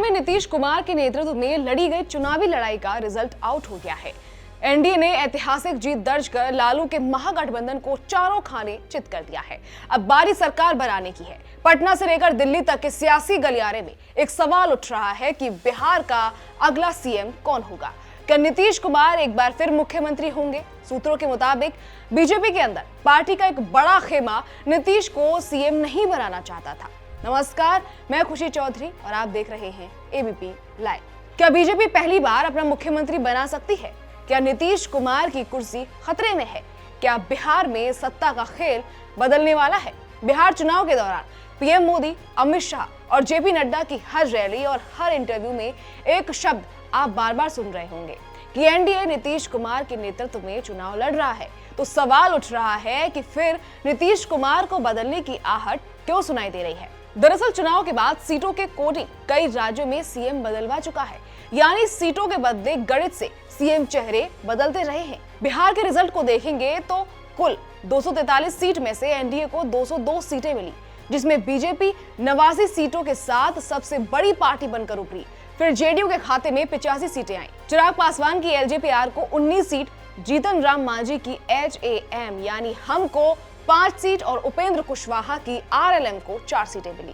में नीतीश कुमार के नेतृत्व में लड़ी गई चुनावी लड़ाई का रिजल्ट आउट हो गया है। एनडीए ने ऐतिहासिक जीत दर्ज कर लालू के महागठबंधन को चारों खाने चित कर दिया है। अब बारी सरकार बनाने की है। पटना से लेकर दिल्ली तक के सियासी गलियारे में एक सवाल उठ रहा है कि बिहार का अगला सीएम कौन होगा। क्या नीतीश कुमार एक बार फिर मुख्यमंत्री होंगे? सूत्रों के मुताबिक बीजेपी के अंदर पार्टी का एक बड़ा खेमा नीतीश को सीएम नहीं बनाना चाहता था। नमस्कार, मैं खुशी चौधरी और आप देख रहे हैं एबीपी लाइव। क्या बीजेपी पहली बार अपना मुख्यमंत्री बना सकती है? क्या नीतीश कुमार की कुर्सी खतरे में है? क्या बिहार में सत्ता का खेल बदलने वाला है? बिहार चुनाव के दौरान पीएम मोदी, अमित शाह और जेपी नड्डा की हर रैली और हर इंटरव्यू में एक शब्द आप बार बार सुन रहे होंगे कि एनडीए नीतीश कुमार के नेतृत्व में चुनाव लड़ रहा है। तो सवाल उठ रहा है कि फिर नीतीश कुमार को बदलने की आहट क्यों सुनाई दे रही है? दरअसल चुनाव के बाद सीटों के कोडिंग कई राज्यों में सीएम बदलवा चुका है, यानी सीटों के बदले गणित से सीएम चेहरे बदलते रहे हैं। बिहार के रिजल्ट को देखेंगे तो कुल 243 सीट में से एनडीए को 202 सीटें मिली, जिसमें बीजेपी 89 सीटों के साथ सबसे बड़ी पार्टी बनकर उभरी। फिर जेडीयू के खाते में 85 सीटें आई। चिराग पासवान की एलजेपीआर को 19 सीट, जीतन राम मांझी की एचएएम यानी हम को 5 सीट और उपेंद्र कुशवाहा की आरएलएम को 4 सीटें मिली।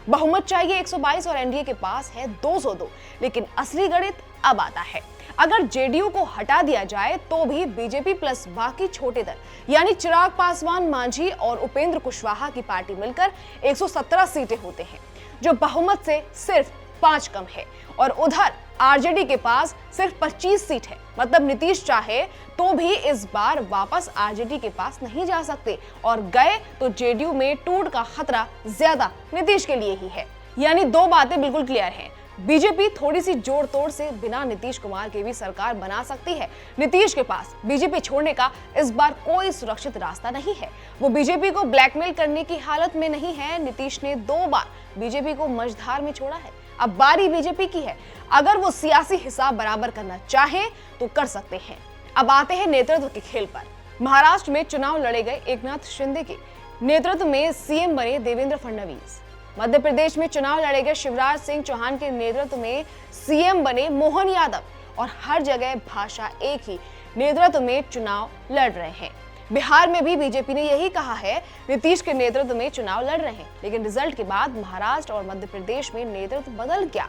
बहुमत चाहिए 122 और एनडीए के पास है 202, लेकिन असली गणित अब आता है। अगर जेडीयू को हटा दिया जाए तो भी बीजेपी प्लस बाकी छोटे दल यानी चिराग पासवान, मांझी और उपेंद्र कुशवाहा की पार्टी मिलकर 117 सीटें होते हैं, जो बहुमत से सिर्फ 5 कम है। और उधर आरजेडी के पास सिर्फ 25 सीट है। मतलब नीतीश चाहे तो भी इस बार वापस आरजेडी के पास नहीं जा सकते, और गए तो जेडीयू में टूट का खतरा ज्यादा नीतीश के लिए ही है। यानी दो बातें बिल्कुल क्लियर हैं। बीजेपी थोड़ी सी जोड़ तोड़ से बिना नीतीश कुमार के भी सरकार बना सकती है। नीतीश के पास बीजेपी छोड़ने का इस बार कोई सुरक्षित रास्ता नहीं है। वो बीजेपी को ब्लैकमेल करने की हालत में नहीं है। नीतीश ने 2 बार बीजेपी को मझधार में छोड़ा है। अब बारी बीजेपी की है। अगर वो सियासी हिसाब बराबर करना चाहे तो कर सकते हैं। अब आते हैं नेतृत्व के खेल पर। महाराष्ट्र में चुनाव लड़े गए एकनाथ शिंदे के नेतृत्व में सीएम बने देवेंद्र फडणवीस। मध्य प्रदेश में चुनाव लड़े गए शिवराज सिंह चौहान के नेतृत्व में सीएम बने मोहन यादव। और हर जगह भाषा एक ही, नेतृत्व में चुनाव लड़ रहे हैं। बिहार में भी बीजेपी ने यही कहा है, नीतीश के नेतृत्व में चुनाव लड़ रहे हैं। लेकिन रिजल्ट के बाद महाराष्ट्र और मध्य प्रदेश में नेतृत्व बदल गया।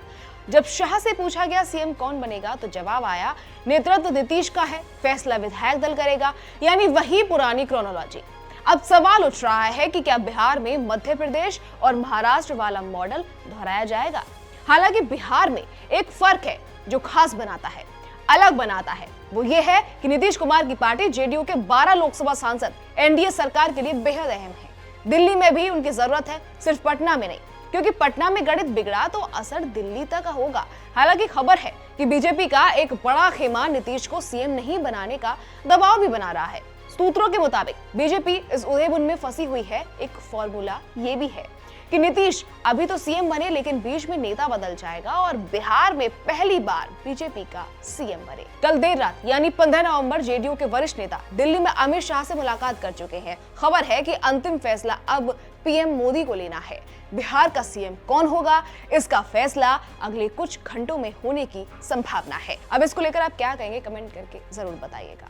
जब शाह से पूछा गया सीएम कौन बनेगा तो जवाब आया, नेतृत्व नीतीश का है, फैसला विधायक दल करेगा। यानी वही पुरानी क्रोनोलॉजी। अब सवाल उठ रहा है कि क्या बिहार में मध्य प्रदेश और महाराष्ट्र वाला मॉडल दोहराया जाएगा? हालांकि बिहार में एक फर्क है जो खास बनाता है, अलग बनाता है। वो ये है कि नीतीश कुमार की पार्टी जेडीयू के 12 लोकसभा सांसद एनडीए सरकार के लिए बेहद अहम है। दिल्ली में भी उनकी जरूरत है, सिर्फ पटना में नहीं, क्योंकि पटना में गणित बिगड़ा तो असर दिल्ली तक होगा। हालांकि खबर है कि बीजेपी का एक बड़ा खेमा नीतीश को सीएम नहीं बनाने का दबाव भी बना रहा है। सूत्रों के मुताबिक बीजेपी इस उधेबुन में फंसी हुई है। एक फॉर्मूला ये भी है कि नीतीश अभी तो सीएम बने, लेकिन बीच में नेता बदल जाएगा और बिहार में पहली बार बीजेपी का सीएम बने। कल देर रात यानी 15 नवंबर जेडीयू के वरिष्ठ नेता दिल्ली में अमित शाह से मुलाकात कर चुके हैं। खबर है कि अंतिम फैसला अब पीएम मोदी को लेना है। बिहार का सीएम कौन होगा, इसका फैसला अगले कुछ घंटों में होने की संभावना है। अब इसको लेकर आप क्या कहेंगे, कमेंट करके जरूर बताइएगा।